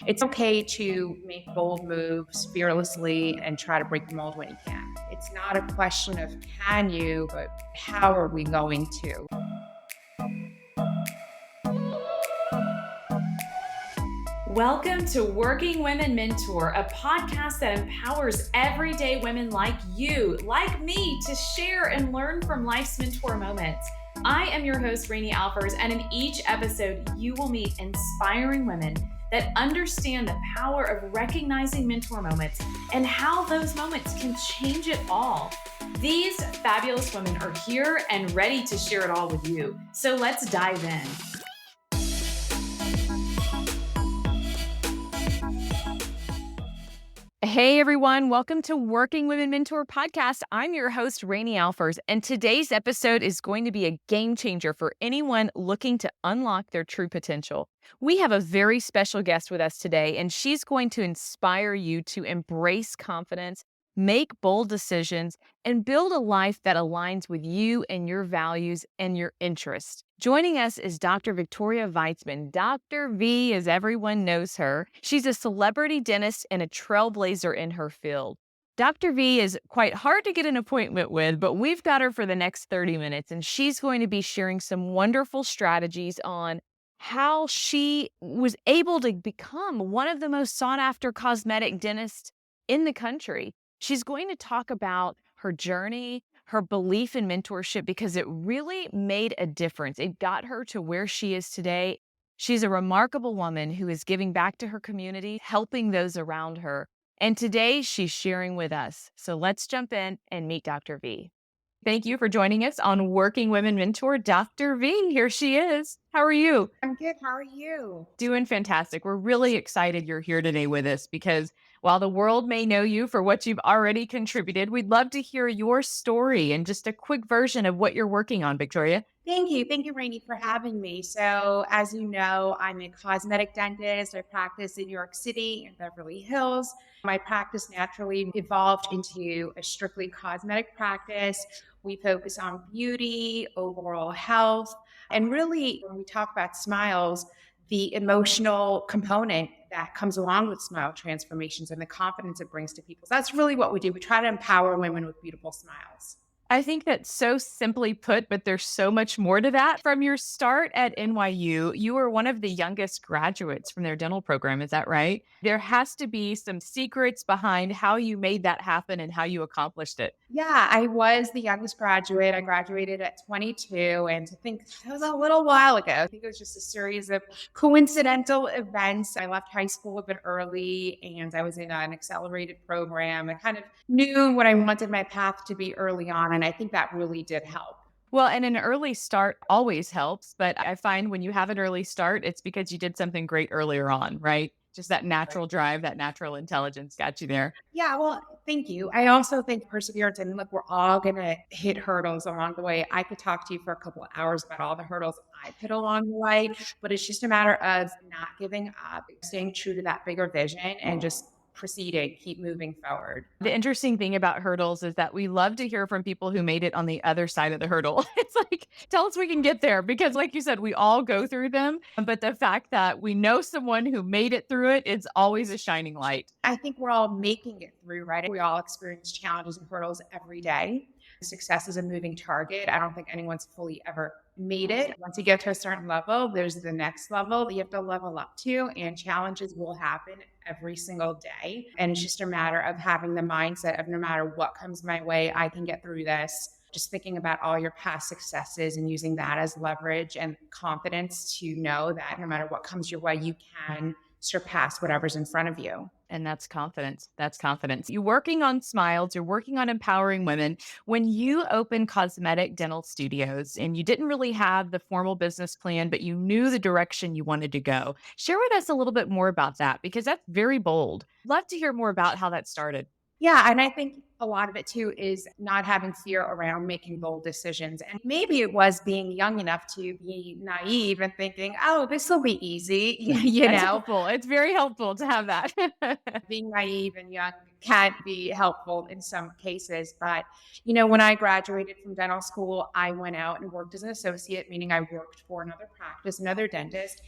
It's okay to make bold moves fearlessly and try to break the mold when you can. It's not a question of can you, but how are we going to? Welcome to Working Women Mentor, a podcast that empowers everyday women like you, like me, to share and learn from life's mentor moments. I am your host, Rainey Alfers, and in each episode, you will meet inspiring women that understand the power of recognizing mentor moments and how those moments can change it all. These fabulous women are here and ready to share it all with you. So let's dive in. Hey everyone, welcome to Working Women Mentor Podcast. I'm your host, Rainey Alfers, and today's episode is going to be a game changer for anyone looking to unlock their true potential. We have a very special guest with us today, and she's going to inspire you to embrace confidence, make bold decisions, and build a life that aligns with you and your values and your interests. Joining us is Dr. Victoria Veytsman. Dr. V, as everyone knows her. She's a celebrity dentist and a trailblazer in her field. Dr. V is quite hard to get an appointment with, but we've got her for the next 30 minutes, and she's going to be sharing some wonderful strategies on how she was able to become one of the most sought-after cosmetic dentists in the country. She's going to talk about her journey, her belief in mentorship, because it really made a difference. It got her to where she is today. She's a remarkable woman who is giving back to her community, helping those around her. And today she's sharing with us. So let's jump in and meet Dr. V. Thank you for joining us on Working Women Mentor. Dr. V, here she is. How are you? I'm good. How are you? Doing fantastic. We're really excited you're here today with us because while the world may know you for what you've already contributed, we'd love to hear your story and just a quick version of what you're working on, Victoria. Thank you. Thank you, Rainey, for having me. So, as you know, I'm a cosmetic dentist. I practice in New York City and Beverly Hills. My practice naturally evolved into a strictly cosmetic practice. We focus on beauty, overall health, and really, when we talk about smiles, the emotional component that comes along with smile transformations and the confidence it brings to people. So that's really what we do. We try to empower women with beautiful smiles. I think that's so simply put, but there's so much more to that. From your start at NYU, you were one of the youngest graduates from their dental program. Is that right? There has to be some secrets behind how you made that happen and how you accomplished it. Yeah, I was the youngest graduate. I graduated at 22, and to think that was a little while ago. I think it was just a series of coincidental events. I left high school a bit early, and I was in an accelerated program. I kind of knew what I wanted my path to be early on, and I think that really did help. Well, and an early start always helps, but I find when you have an early start, it's because you did something great earlier on, right? Just that natural drive, that natural intelligence got you there. Yeah, well, thank you. I also think perseverance, and look, we're all going to hit hurdles along the way. I could talk to you for a couple of hours about all the hurdles I've hit along the way, but it's just a matter of not giving up, staying true to that bigger vision, and just proceeding, keep moving forward. The interesting thing about hurdles is that we love to hear from people who made it on the other side of the hurdle. It's like, tell us we can get there because, like you said, we all go through them. But the fact that we know someone who made it through it, it's always a shining light. I think we're all making it through, right? We all experience challenges and hurdles every day. Success is a moving target. I don't think anyone's fully ever made it. Once you get to a certain level, there's the next level that you have to level up to, and challenges will happen every single day. And it's just a matter of having the mindset of no matter what comes my way, I can get through this. Just thinking about all your past successes and using that as leverage and confidence to know that no matter what comes your way, you can surpass whatever's in front of you. And that's confidence. That's confidence. You're working on smiles. You're working on empowering women. When you opened Cosmetic Dental Studios and you didn't really have the formal business plan, but you knew the direction you wanted to go, share with us a little bit more about that because that's very bold. Love to hear more about how that started. Yeah, and I think a lot of it too is not having fear around making bold decisions. And maybe it was being young enough to be naive and thinking, oh, this will be easy. That's helpful. It's very helpful to have that. Being naive and young can be helpful in some cases. But, when I graduated from dental school, I went out and worked as an associate, meaning I worked for another practice, another dentist.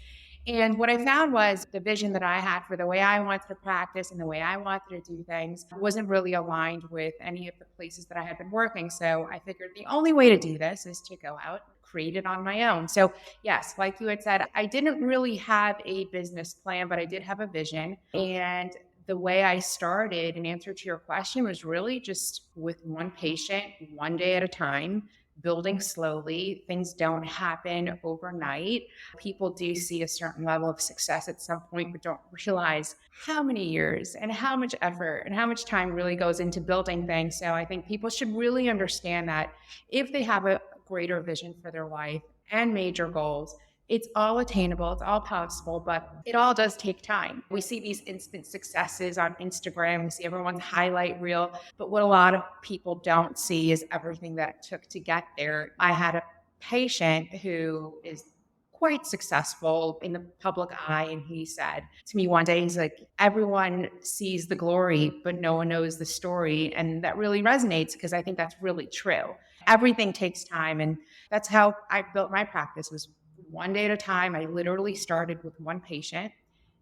And what I found was the vision that I had for the way I wanted to practice and the way I wanted to do things wasn't really aligned with any of the places that I had been working. So I figured the only way to do this is to go out, create it on my own. So, yes, like you had said, I didn't really have a business plan, but I did have a vision. And the way I started, in answer to your question, was really just with one patient, one day at a time, building slowly. Things don't happen overnight. People do see a certain level of success at some point, but don't realize how many years and how much effort and how much time really goes into building things. So I think people should really understand that if they have a greater vision for their life and major goals, it's all attainable, it's all possible, but it all does take time. We see these instant successes on Instagram, we see everyone's highlight reel, but what a lot of people don't see is everything that it took to get there. I had a patient who is quite successful in the public eye, and he said to me one day, he's like, everyone sees the glory, but no one knows the story. And that really resonates because I think that's really true. Everything takes time, and that's how I built my practice, was one day at a time. I literally started with one patient.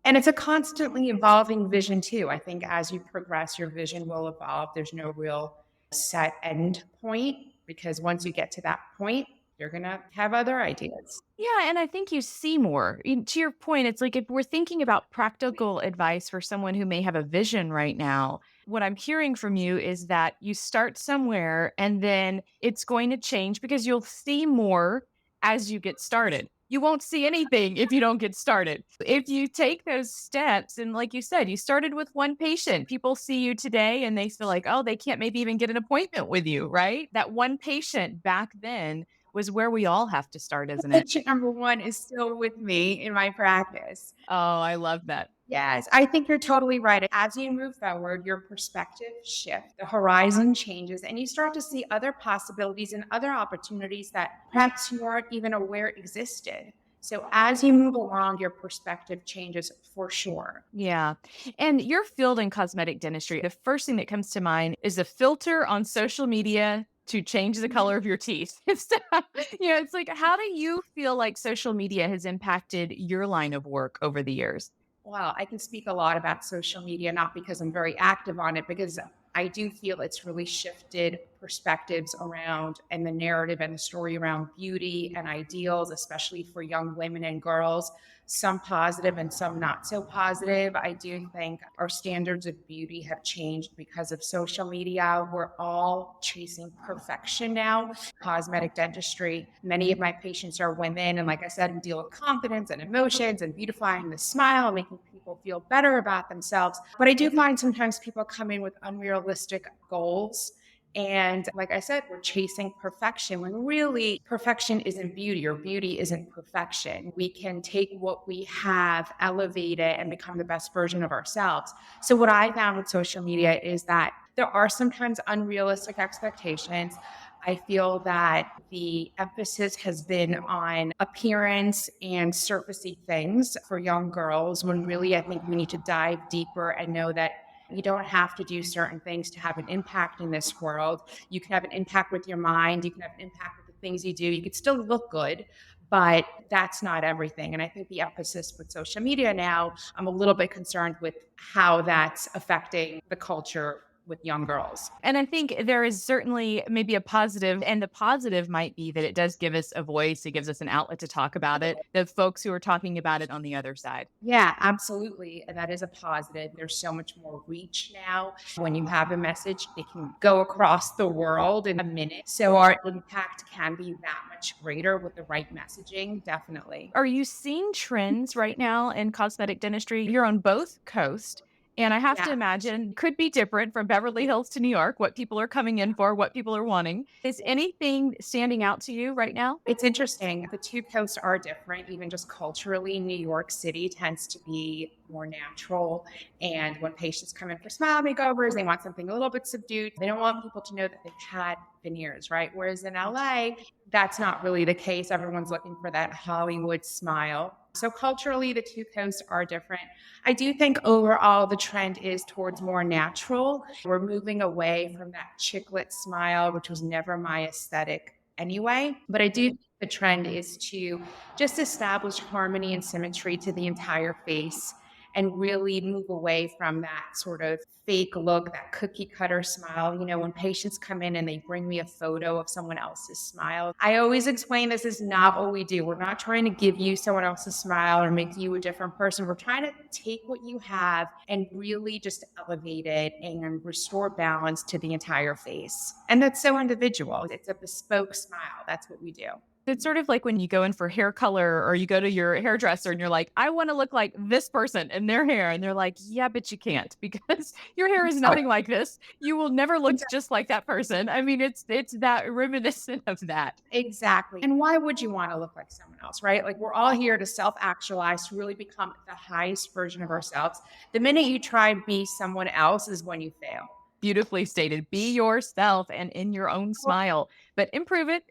And it's a constantly evolving vision, too. I think as you progress, your vision will evolve. There's no real set end point because once you get to that point, you're going to have other ideas. Yeah, and I think you see more. To your point, it's like if we're thinking about practical advice for someone who may have a vision right now, what I'm hearing from you is that you start somewhere and then it's going to change because you'll see more as you get started. You won't see anything if you don't get started. If you take those steps, and like you said, you started with one patient, people see you today and they feel like, oh, they can't maybe even get an appointment with you, right? That one patient back then was where we all have to start, isn't it? Patient number one is still with me in my practice. Oh, I love that. Yes, I think you're totally right. As you move forward, your perspective shifts, the horizon changes, and you start to see other possibilities and other opportunities that perhaps you weren't even aware existed. So as you move along, your perspective changes for sure. Yeah. And your field in cosmetic dentistry, the first thing that comes to mind is a filter on social media to change the color of your teeth. It's like, how do you feel like social media has impacted your line of work over the years? Well, I can speak a lot about social media, not because I'm very active on it, because I do feel it's really shifted perspectives around and the narrative and the story around beauty and ideals, especially for young women and girls, some positive and some not so positive. I do think our standards of beauty have changed because of social media. We're all chasing perfection now. Cosmetic dentistry, many of my patients are women. And like I said, we deal with confidence and emotions and beautifying the smile, making people feel better about themselves. But I do find sometimes people come in with unrealistic goals. And like I said, we're chasing perfection when really perfection isn't beauty, or beauty isn't perfection. We can take what we have, elevate it, and become the best version of ourselves. So what I found with social media is that there are sometimes unrealistic expectations. I feel that the emphasis has been on appearance and surfacey things for young girls, when really I think we need to dive deeper and know that you don't have to do certain things to have an impact in this world. You can have an impact with your mind. You can have an impact with the things you do. You could still look good, but that's not everything. And I think the emphasis with social media now, I'm a little bit concerned with how that's affecting the culture with young girls. And I think there is certainly maybe a positive, and the positive might be that it does give us a voice. It gives us an outlet to talk about it. The folks who are talking about it on the other side. Yeah, absolutely. And that is a positive. There's so much more reach now. When you have a message, it can go across the world in a minute. So our impact can be that much greater with the right messaging, definitely. Are you seeing trends right now in cosmetic dentistry? You're on both coasts. And I have to Yeah. imagine could be different from Beverly Hills to New York, what people are coming in for, what people are wanting. Is anything standing out to you right now? It's interesting. The two coasts are different, even just culturally. New York City tends to be more natural. And when patients come in for smile makeovers, they want something a little bit subdued. They don't want people to know that they've had veneers, right? Whereas in LA, that's not really the case. Everyone's looking for that Hollywood smile. So culturally, the two coasts are different. I do think overall the trend is towards more natural. We're moving away from that chicklet smile, which was never my aesthetic anyway. But I do think The trend is to just establish harmony and symmetry to the entire face and really move away from that sort of fake look, that cookie cutter smile. You know, when patients come in and they bring me a photo of someone else's smile, I always explain this is not what we do. We're not trying to give you someone else's smile or make you a different person. We're trying to take what you have and really just elevate it and restore balance to the entire face. And that's so individual. It's a bespoke smile. That's what we do. It's sort of like when you go in for hair color or you go to your hairdresser and you're like, I want to look like this person and their hair. And they're like, yeah, but you can't because your hair is nothing like this. You will never look just like that person. I mean, it's that reminiscent of that. Exactly. And why would you want to look like someone else, right? Like we're all here to self-actualize, to really become the highest version of ourselves. The minute you try to be someone else is when you fail. Beautifully stated. Be yourself and in your own smile, but improve it,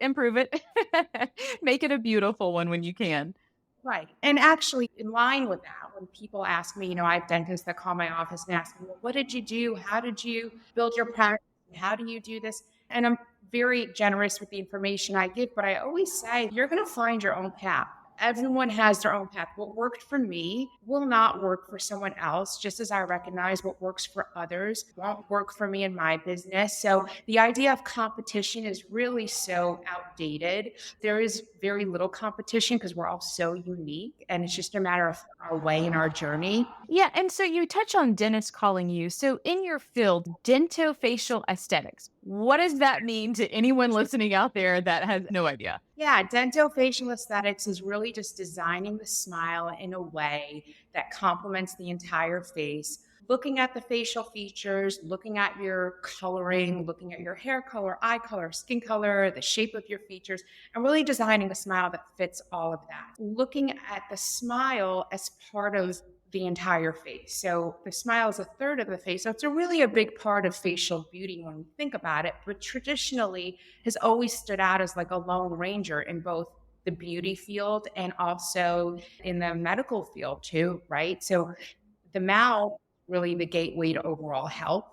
make it a beautiful one when you can. Right. And actually, in line with that, when people ask me, you know, I have dentists that call my office and ask me, well, what did you do? How did you build your practice? How do you do this? And I'm very generous with the information I give, but I always say, you're going to find your own path. Everyone has their own path. What worked for me will not work for someone else, just as I recognize what works for others won't work for me in my business. So the idea of competition is really so outdated. There is very little competition because we're all so unique, and it's just a matter of our way and our journey. Yeah, and so you touch on dentists calling you. So in your field, dento-facial aesthetics, what does that mean to anyone listening out there that has no idea? Yeah, dento-facial aesthetics is really just designing the smile in a way that complements the entire face. Looking at the facial features, looking at your coloring, looking at your hair color, eye color, skin color, the shape of your features, and really designing a smile that fits all of that. Looking at the smile as part of the entire face. So the smile is a third of the face. So it's a really a big part of facial beauty when we think about it, but traditionally has always stood out as like a lone ranger in both the beauty field and also in the medical field too, right? So the mouth really the gateway to overall health.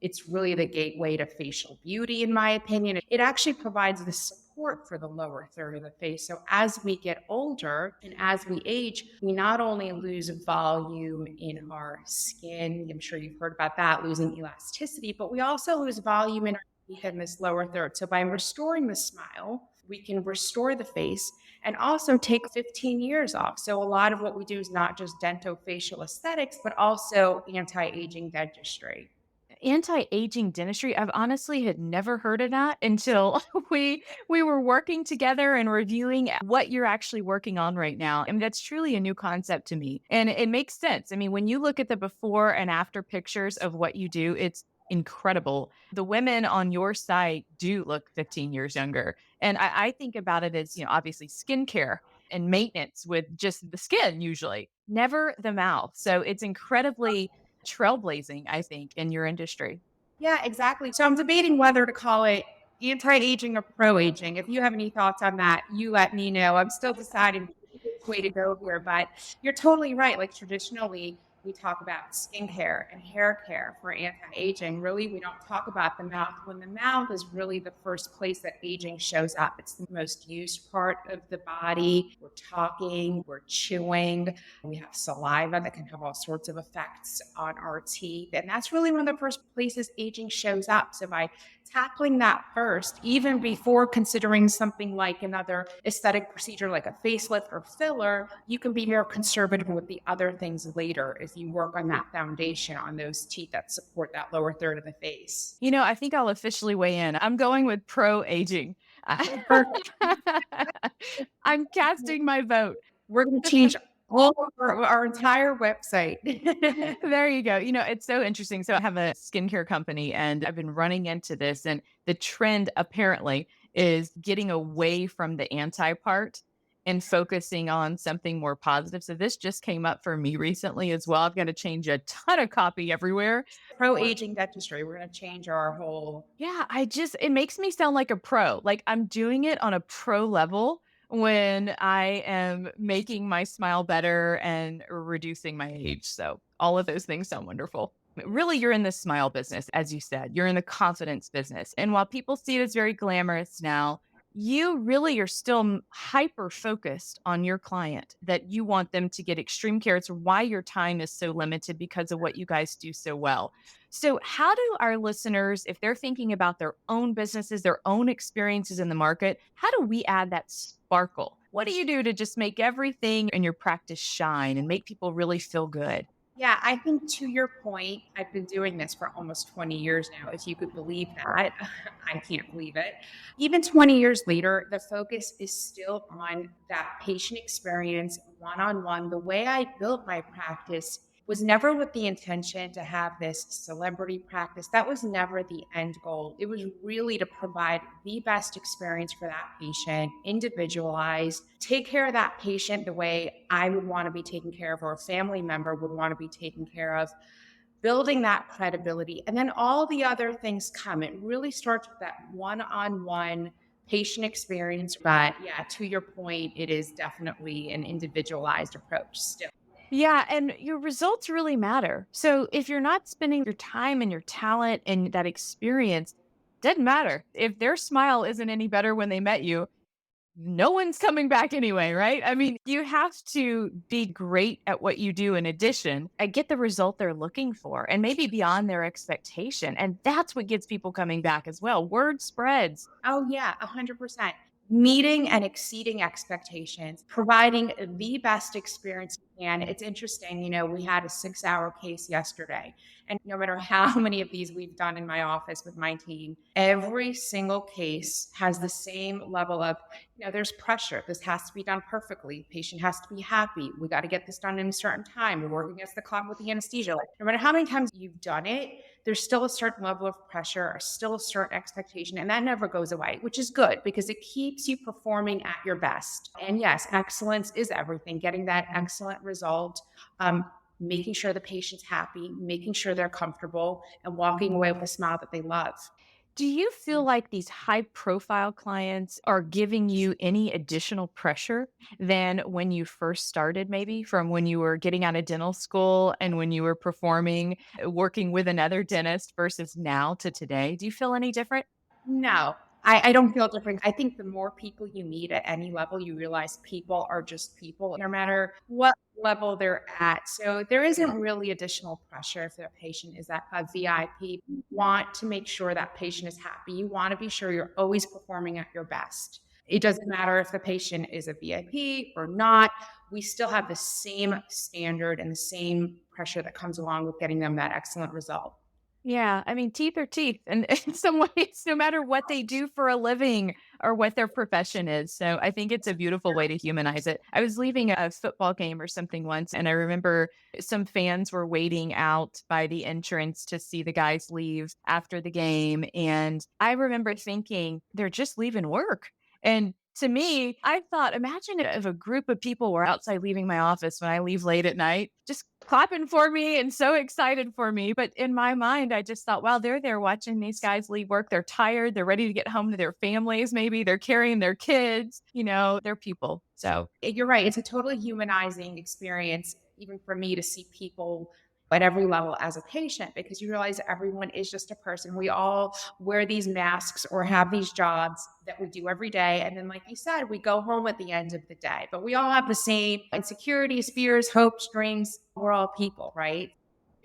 It's really the gateway to facial beauty, in my opinion. It actually provides the support for the lower third of the face. So as we get older and as we age, we not only lose volume in our skin, I'm sure you've heard about that, losing elasticity, but we also lose volume in this lower third. So by restoring the smile, we can restore the face and also take 15 years off. So a lot of what we do is not just dentofacial aesthetics, but also anti-aging dentistry. Anti-aging dentistry, I've honestly had never heard of that until we were working together and reviewing what you're actually working on right now. I mean, that's truly a new concept to me. And it makes sense. I mean, when you look at the before and after pictures of what you do, it's incredible. The women on your site do look 15 years younger. And I think about it as, obviously skincare and maintenance with just the skin usually, never the mouth. So it's incredibly trailblazing, I think, in your industry. Yeah, exactly. So I'm debating whether to call it anti-aging or pro-aging. If you have any thoughts on that, you let me know. I'm still deciding which way to go here, but you're totally right. Like traditionally, we talk about skincare and hair care for anti-aging. Really, we don't talk about the mouth when the mouth is really the first place that aging shows up. It's the most used part of the body. We're talking, we're chewing, we have saliva that can have all sorts of effects on our teeth. And that's really one of the first places aging shows up. So by tackling that first, even before considering something like another aesthetic procedure like a facelift or filler, you can be more conservative with the other things later if you work on that foundation on those teeth that support that lower third of the face. I think I'll officially weigh in. I'm going with pro aging. I'm casting my vote. We're going to change all over our entire website. There you go. It's so interesting. So I have a skincare company and I've been running into this, and the trend apparently is getting away from the anti part and focusing on something more positive. So this just came up for me recently as well. I've got to change a ton of copy everywhere. Pro aging dentistry. We're going to change our whole. Yeah, it makes me sound like a pro. Like I'm doing it on a pro level when I am making my smile better and reducing my age. So all of those things sound wonderful. Really, you're in the smile business, as you said. You're in the confidence business. And while people see it as very glamorous now, you really are still hyper focused on your client, that you want them to get extreme care. It's why your time is so limited because of what you guys do so well. So, how do our listeners, if they're thinking about their own businesses, their own experiences in the market, how do we add that sparkle? What do you do to just make everything in your practice shine and make people really feel good? Yeah, I think to your point, I've been doing this for almost 20 years now, if you could believe that. I can't believe it. Even 20 years later, the focus is still on that patient experience, one on one. The way I built my practice was never with the intention to have this celebrity practice. That was never the end goal. It was really to provide the best experience for that patient, individualized, take care of that patient the way I would want to be taken care of or a family member would want to be taken care of, building that credibility. And then all the other things come. It really starts with that one on one patient experience. But yeah, to your point, it is definitely an individualized approach still. Yeah, and your results really matter. So if you're not spending your time and your talent and that experience, doesn't matter. If their smile isn't any better when they met you, no one's coming back anyway, right? I mean, you have to be great at what you do in addition and get the result they're looking for and maybe beyond their expectation. And that's what gets people coming back as well. Word spreads. Oh, yeah, 100%. Meeting and exceeding expectations, providing the best experience you can. It's interesting, we had a 6-hour case yesterday. And no matter how many of these we've done in my office with my team, every single case has the same level of, there's pressure. This has to be done perfectly. Patient has to be happy. We got to get this done in a certain time. We're working against the clock with the anesthesia. Like, no matter how many times you've done it, there's still a certain level of pressure or still a certain expectation, and that never goes away, which is good because it keeps you performing at your best. And yes, excellence is everything. Getting that excellent result, making sure the patient's happy, making sure they're comfortable, and walking away with a smile that they love. Do you feel like these high profile clients are giving you any additional pressure than when you first started, maybe from when you were getting out of dental school and when you were performing, working with another dentist versus now to today? Do you feel any different? No, I don't feel different. I think the more people you meet at any level, you realize people are just people, no matter what level they're at. So there isn't really additional pressure if the patient is at a VIP. You want to make sure that patient is happy. You want to be sure you're always performing at your best. It doesn't matter if the patient is a VIP or not. We still have the same standard and the same pressure that comes along with getting them that excellent result. Yeah, I mean, teeth are teeth, and in some ways, no matter what they do for a living or what their profession is. So I think it's a beautiful way to humanize it. I was leaving a football game or something once, and I remember some fans were waiting out by the entrance to see the guys leave after the game. And I remember thinking, they're just leaving work. And to me, I thought, imagine if a group of people were outside leaving my office when I leave late at night, just clapping for me and so excited for me. But in my mind, I just thought, wow, they're there watching these guys leave work. They're tired. They're ready to get home to their families. Maybe they're carrying their kids, they're people. So, You're right. It's a totally humanizing experience, even for me to see people at every level as a patient, because you realize everyone is just a person. We all wear these masks or have these jobs that we do every day. And then, like you said, we go home at the end of the day, but we all have the same insecurities, fears, hopes, dreams. We're all people, right?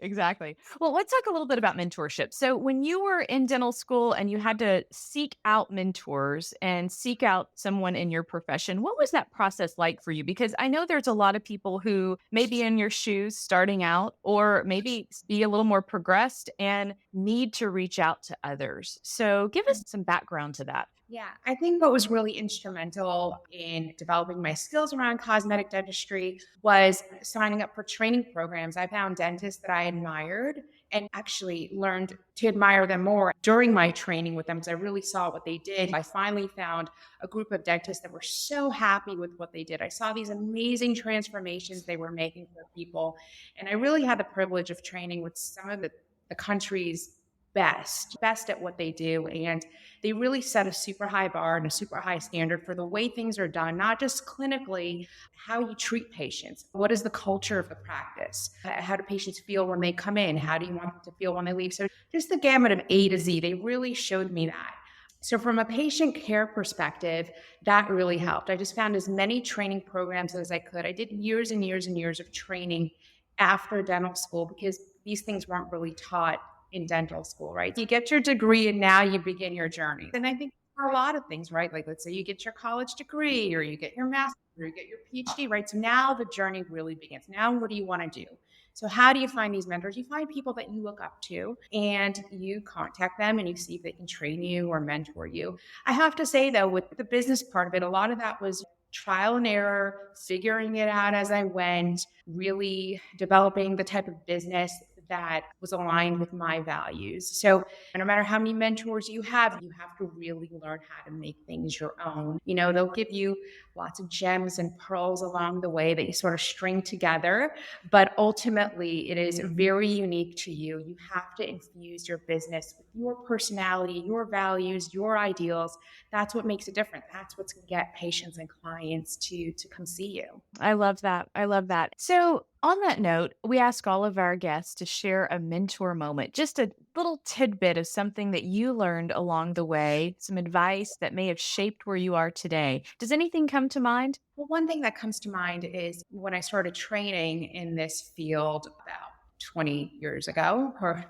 exactly. Well, let's talk a little bit about mentorship. So, when you were in dental school and you had to seek out mentors and seek out someone in your profession, what was that process like for you? Because I know there's a lot of people who may be in your shoes starting out or maybe be a little more progressed and need to reach out to others. So, give us some background to that. Yeah, I think what was really instrumental in developing my skills around cosmetic dentistry was signing up for training programs. I found dentists that I admired and actually learned to admire them more during my training with them because I really saw what they did. I finally found a group of dentists that were so happy with what they did. I saw these amazing transformations they were making for people. And I really had the privilege of training with some of the country's best at what they do. And they really set a super high bar and a super high standard for the way things are done, not just clinically, how you treat patients. What is the culture of the practice? How do patients feel when they come in? How do you want them to feel when they leave? So just the gamut of A to Z, they really showed me that. So, from a patient care perspective, that really helped. I just found as many training programs as I could. I did years and years and years of training after dental school because these things weren't really taught in dental school, right? You get your degree and now you begin your journey. And I think for a lot of things, right? Like, let's say you get your college degree or you get your master's or you get your PhD, right? So now the journey really begins. Now, what do you want to do? So, how do you find these mentors? You find people that you look up to and you contact them and you see if they can train you or mentor you. I have to say, though, with the business part of it, a lot of that was trial and error, figuring it out as I went, really developing the type of business that was aligned with my values. So, no matter how many mentors you have to really learn how to make things your own. They'll give you lots of gems and pearls along the way that you sort of string together, but ultimately it is very unique to you. You have to infuse your business with your personality, your values, your ideals. That's what makes it different. That's what's going to get patients and clients to come see you. I love that. I love that. So, on that note, we ask all of our guests to share a mentor moment, just a little tidbit of something that you learned along the way, some advice that may have shaped where you are today. Does anything come to mind? Well, one thing that comes to mind is when I started training in this field about 20 years ago, or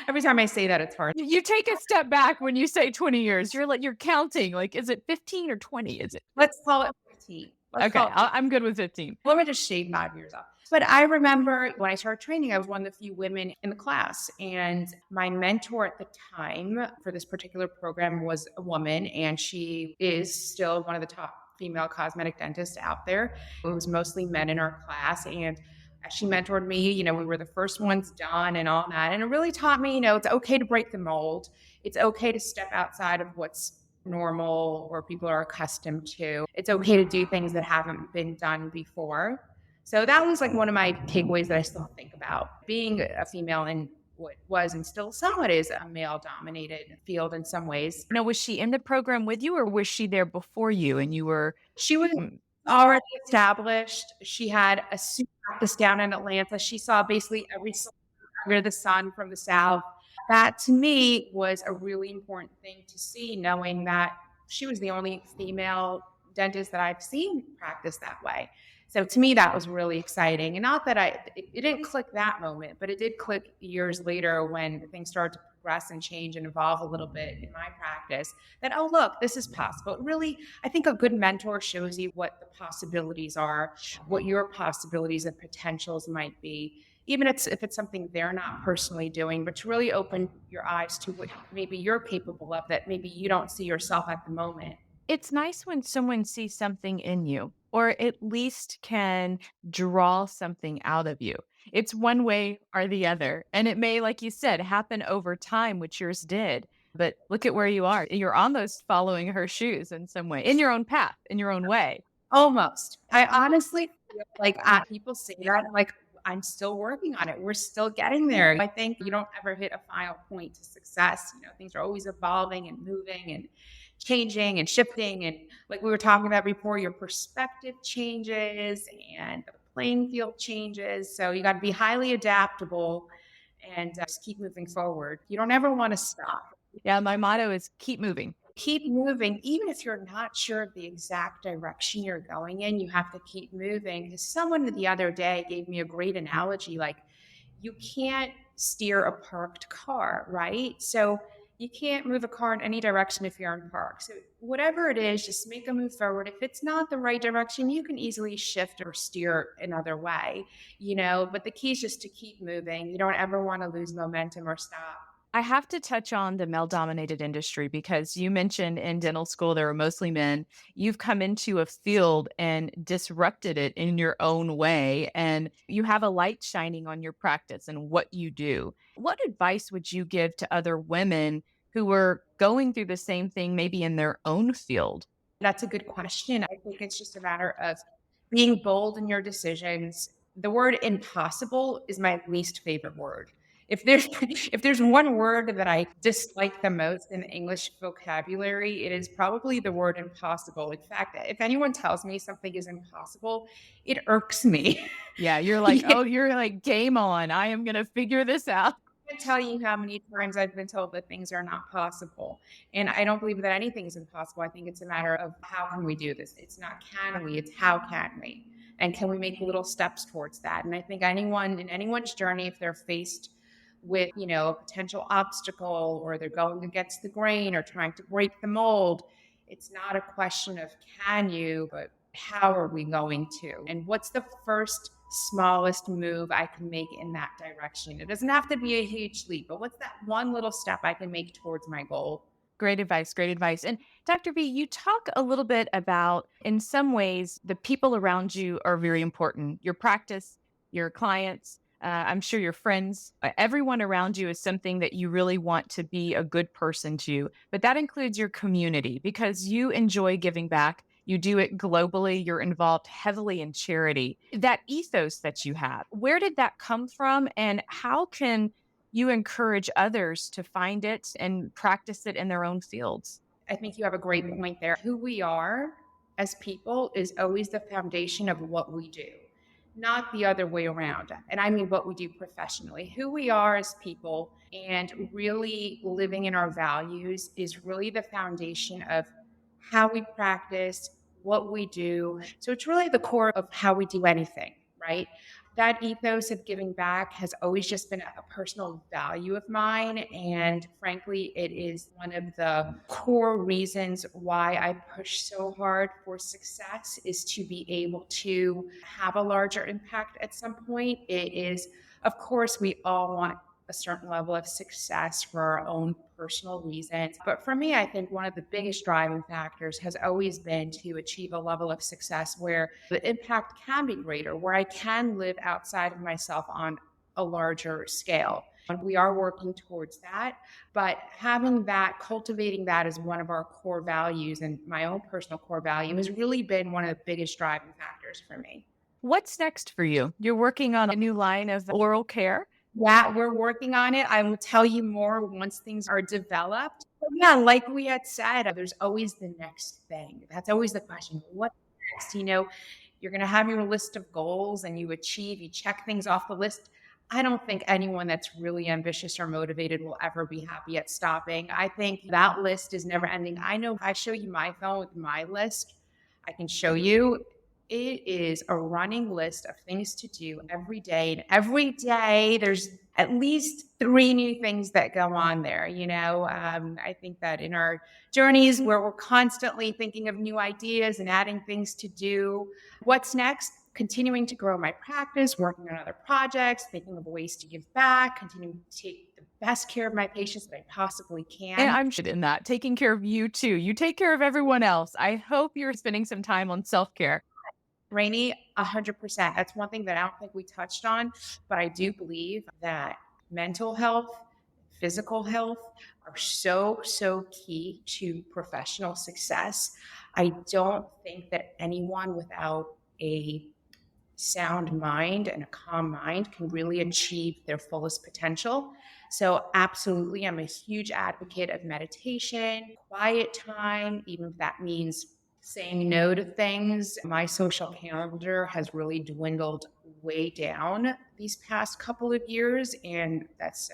every time I say that, it's hard. You take a step back when you say 20 years. You're counting. Like, is it 15 or 20? Is it? Let's call it 15. Let's Okay, call it I'm good with 15. Let me just shave 5 years off. But I remember when I started training, I was one of the few women in the class. And my mentor at the time for this particular program was a woman, and she is still one of the top female cosmetic dentists out there. It was mostly men in our class. And she mentored me, we were the first ones done and all that. And it really taught me, it's okay to break the mold. It's okay to step outside of what's normal or people are accustomed to. It's okay to do things that haven't been done before. So that was like one of my takeaways that I still think about. Being a female in what was and still somewhat is a male dominated field in some ways. Now, was she in the program with you or was she there before you and you were? She was already established. She had a super practice down in Atlanta. She saw basically every under the sun from the South. That to me was a really important thing to see, knowing that she was the only female dentist that I've seen practice that way. So to me, that was really exciting. And not that it didn't click that moment, but it did click years later when things started to progress and change and evolve a little bit in my practice that, oh, look, this is possible. Really, I think a good mentor shows you what the possibilities are, what your possibilities and potentials might be, even if it's something they're not personally doing, but to really open your eyes to what maybe you're capable of that maybe you don't see yourself at the moment. It's nice when someone sees something in you or at least can draw something out of you. It's one way or the other. And it may, like you said, happen over time, which yours did. But look at where you are. You're almost following her shoes in some way, in your own path, in your own way. Almost. I honestly feel like people say that, like, I'm still working on it. We're still getting there. I think you don't ever hit a final point to success. Things are always evolving and moving and changing and shifting. And like we were talking about before, your perspective changes and the playing field changes. So you got to be highly adaptable and just keep moving forward. You don't ever want to stop. Yeah, my motto is keep moving. Keep moving, even if you're not sure of the exact direction you're going in, you have to keep moving. Because someone the other day gave me a great analogy, like you can't steer a parked car, right? So you can't move a car in any direction if you're in park. So whatever it is, just make a move forward. If it's not the right direction, you can easily shift or steer another way, but the key is just to keep moving. You don't ever want to lose momentum or stop. I have to touch on the male dominated industry because you mentioned in dental school there were mostly men. You've come into a field and disrupted it in your own way, and you have a light shining on your practice and what you do. What advice would you give to other women who were going through the same thing, maybe in their own field? That's a good question. I think it's just a matter of being bold in your decisions. The word impossible is my least favorite word. If there's one word that I dislike the most in the English vocabulary, it is probably the word impossible. In fact, if anyone tells me something is impossible, it irks me. Yeah, you're like, oh, you're like, game on. I am going to figure this out. tell you how many times I've been told that things are not possible. And I don't believe that anything is impossible. I think it's a matter of how can we do this? It's not can we, it's how can we? And can we make little steps towards that? And I think anyone in anyone's journey, if they're faced with, a potential obstacle or they're going against the grain or trying to break the mold, it's not a question of can you, but how are we going to? And what's the first smallest move I can make in that direction? It doesn't have to be a huge leap, but what's that one little step I can make towards my goal? Great advice. Great advice. And Dr. V, you talk a little bit about, in some ways, the people around you are very important. Your practice, your clients, I'm sure your friends, everyone around you is something that you really want to be a good person to. But that includes your community because you enjoy giving back. You do it globally. You're involved heavily in charity. That ethos that you have, where did that come from? And how can you encourage others to find it and practice it in their own fields? I think you have a great point there. Who we are as people is always the foundation of what we do, not the other way around. And I mean what we do professionally. Who we are as people and really living in our values is really the foundation of how we practice, what we do. So it's really the core of how we do anything, right? That ethos of giving back has always just been a personal value of mine. And frankly, it is one of the core reasons why I push so hard for success is to be able to have a larger impact at some point. It is, of course, we all want a certain level of success for our own personal reasons. But for me, I think one of the biggest driving factors has always been to achieve a level of success where the impact can be greater, where I can live outside of myself on a larger scale. And we are working towards that, but having that, cultivating that as one of our core values and my own personal core value has really been one of the biggest driving factors for me. What's next for you? You're working on a new line of oral care. Yeah, we're working on it. I will tell you more once things are developed. But yeah, like we had said, there's always the next thing. That's always the question. What's next? You're going to have your list of goals and you check things off the list. I don't think anyone that's really ambitious or motivated will ever be happy at stopping. I think that list is never ending. I know if I show you my phone with my list, I can show you. It is a running list of things to do every day. And every day there's at least 3 new things that go on there. I think that in our journeys where we're constantly thinking of new ideas and adding things to do, what's next? Continuing to grow my practice, working on other projects, thinking of ways to give back, continuing to take the best care of my patients that I possibly can. And I'm in that, taking care of you too. You take care of everyone else. I hope you're spending some time on self-care. Rainy, 100%. That's one thing that I don't think we touched on, but I do believe that mental health, physical health are so, so key to professional success. I don't think that anyone without a sound mind and a calm mind can really achieve their fullest potential. So absolutely, I'm a huge advocate of meditation, quiet time, even if that means saying no to things. My social calendar has really dwindled way down these past couple of years, and that's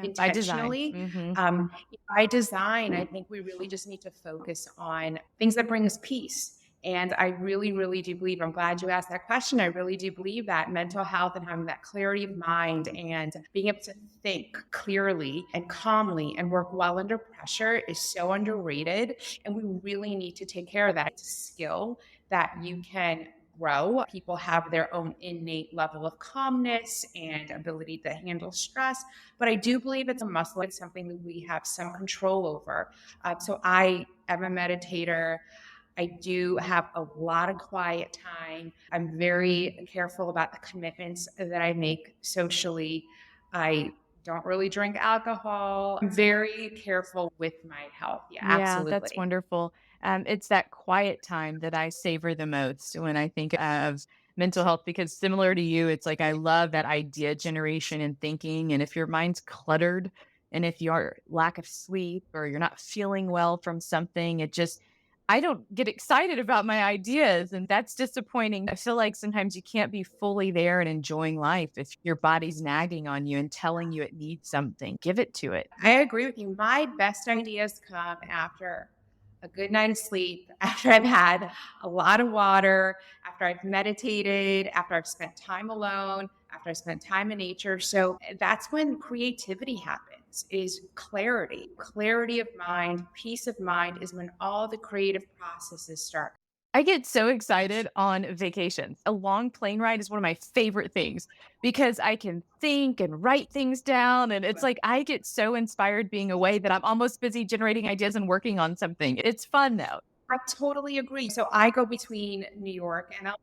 intentionally. By design. By design, I think we really just need to focus on things that bring us peace. And I really, really do believe, I'm glad you asked that question. I really do believe that mental health and having that clarity of mind and being able to think clearly and calmly and work well under pressure is so underrated. And we really need to take care of that. It's a skill that you can grow. People have their own innate level of calmness and ability to handle stress. But I do believe it's a muscle. It's something that we have some control over. So I am a meditator. I do have a lot of quiet time. I'm very careful about the commitments that I make socially. I don't really drink alcohol. I'm very careful with my health. Yeah, absolutely. That's wonderful. It's that quiet time that I savor the most when I think of mental health, because similar to you, it's like I love that idea generation and thinking. And if your mind's cluttered and if you're lack of sleep or you're not feeling well from something, it just I don't get excited about my ideas, and that's disappointing. I feel like sometimes you can't be fully there and enjoying life if your body's nagging on you and telling you it needs something. Give it to it. I agree with you. My best ideas come after a good night of sleep, after I've had a lot of water, after I've meditated, after I've spent time alone, after I spent time in nature. So that's when creativity happens, is clarity. Clarity of mind, peace of mind is when all the creative processes start. I get so excited on vacations. A long plane ride is one of my favorite things because I can think and write things down. And it's like I get so inspired being away that I'm almost busy generating ideas and working on something. It's fun though. I totally agree. So I go between New York and LA,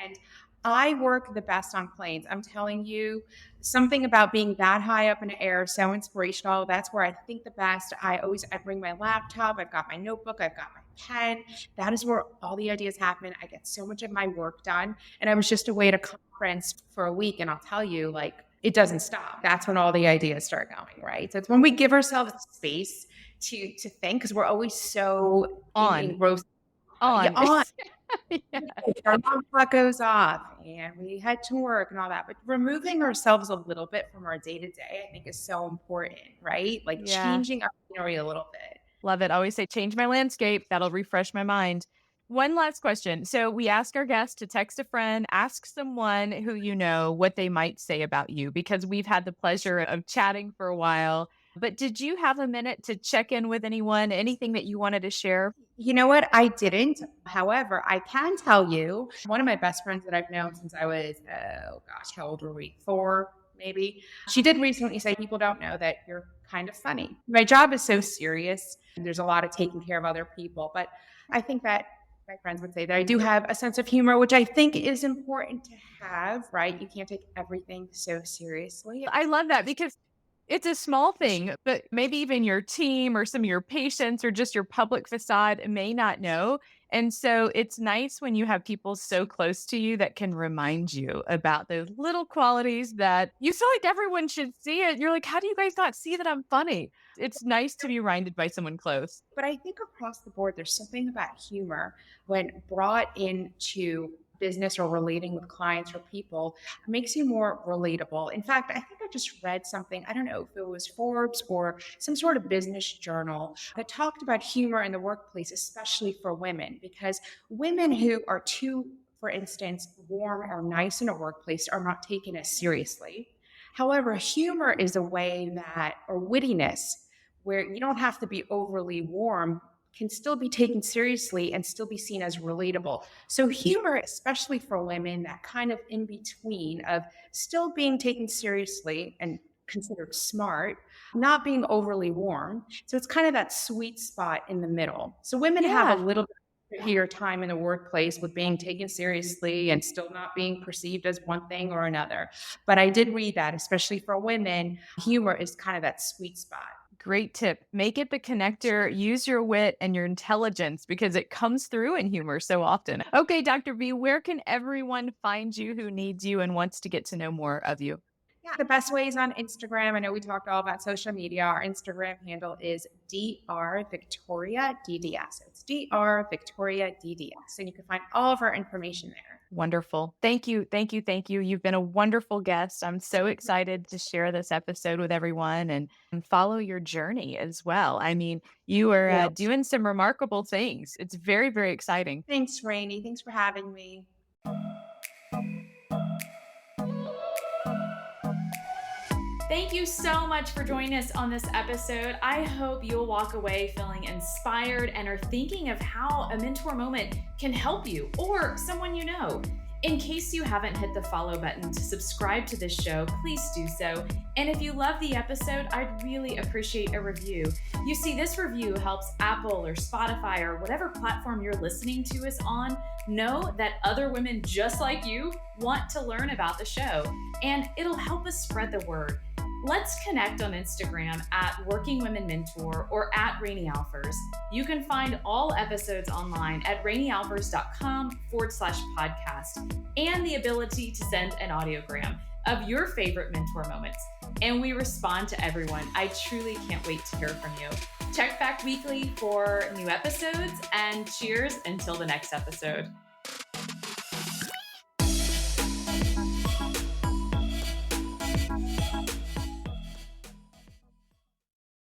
and I work the best on planes. I'm telling you, something about being that high up in the air, so inspirational. That's where I think the best. I bring my laptop, I've got my notebook, I've got my pen. That is where all the ideas happen. I get so much of my work done. And I was just away at a conference for a week, and I'll tell you, like, it doesn't stop. That's when all the ideas start going, right? So it's when we give ourselves space to think, because we're always so engrossed. On. On. Yeah. Our alarm clock goes off and we head to work and all that. But removing ourselves a little bit from our day to day, I think, is so important, right? Like Yeah. changing our scenery a little bit. Love it. I always say, change my landscape. That'll refresh my mind. One last question. So we ask our guests to text a friend, ask someone who you know what they might say about you, because we've had the pleasure of chatting for a while. But did you have a minute to check in with anyone, anything that you wanted to share? You know what? I didn't. However, I can tell you, one of my best friends that I've known since I was, oh gosh, how old were we? 4, maybe. She did recently say, people don't know that you're kind of funny. My job is so serious. There's a lot of taking care of other people. But I think that my friends would say that I do have a sense of humor, which I think is important to have, right? You can't take everything so seriously. I love that because it's a small thing, but maybe even your team or some of your patients or just your public facade may not know. And so it's nice when you have people so close to you that can remind you about those little qualities that you feel like everyone should see it. You're like, how do you guys not see that I'm funny? It's nice to be reminded by someone close. But I think across the board, there's something about humor when brought into business or relating with clients or people makes you more relatable. In fact, I think I just read something, I don't know if it was Forbes or some sort of business journal, that talked about humor in the workplace, especially for women, because women who are too, for instance, warm or nice in a workplace are not taken as seriously. However, humor is a way that, or wittiness, where you don't have to be overly warm, can still be taken seriously and still be seen as relatable. So humor, especially for women, that kind of in between of still being taken seriously and considered smart, not being overly warm. So it's kind of that sweet spot in the middle. So women have a little bit of your time in the workplace with being taken seriously and still not being perceived as one thing or another. But I did read that, especially for women, humor is kind of that sweet spot. Great tip. Make it the connector. Use your wit and your intelligence because it comes through in humor so often. Okay, Dr. V, where can everyone find you who needs you and wants to get to know more of you? Yeah, the best way is on Instagram. I know we talked all about social media. Our Instagram handle is Dr. Victoria DDS. It's Dr. Victoria DDS. And you can find all of our information there. Wonderful. Thank you. Thank you. Thank you. You've been a wonderful guest. I'm so excited to share this episode with everyone and follow your journey as well. I mean, you are doing some remarkable things. It's very, very exciting. Thanks, Rainey. Thanks for having me. Thank you so much for joining us on this episode. I hope you'll walk away feeling inspired and are thinking of how a mentor moment can help you or someone you know. In case you haven't hit the follow button to subscribe to this show, please do so. And if you love the episode, I'd really appreciate a review. You see, this review helps Apple or Spotify or whatever platform you're listening to us on know that other women just like you want to learn about the show, and it'll help us spread the word. Let's connect on Instagram at Working Women Mentor or at Rainey Alfers. You can find all episodes online at raineyalfers.com/podcast and the ability to send an audiogram of your favorite mentor moments. And we respond to everyone. I truly can't wait to hear from you. Check back weekly for new episodes, and cheers until the next episode.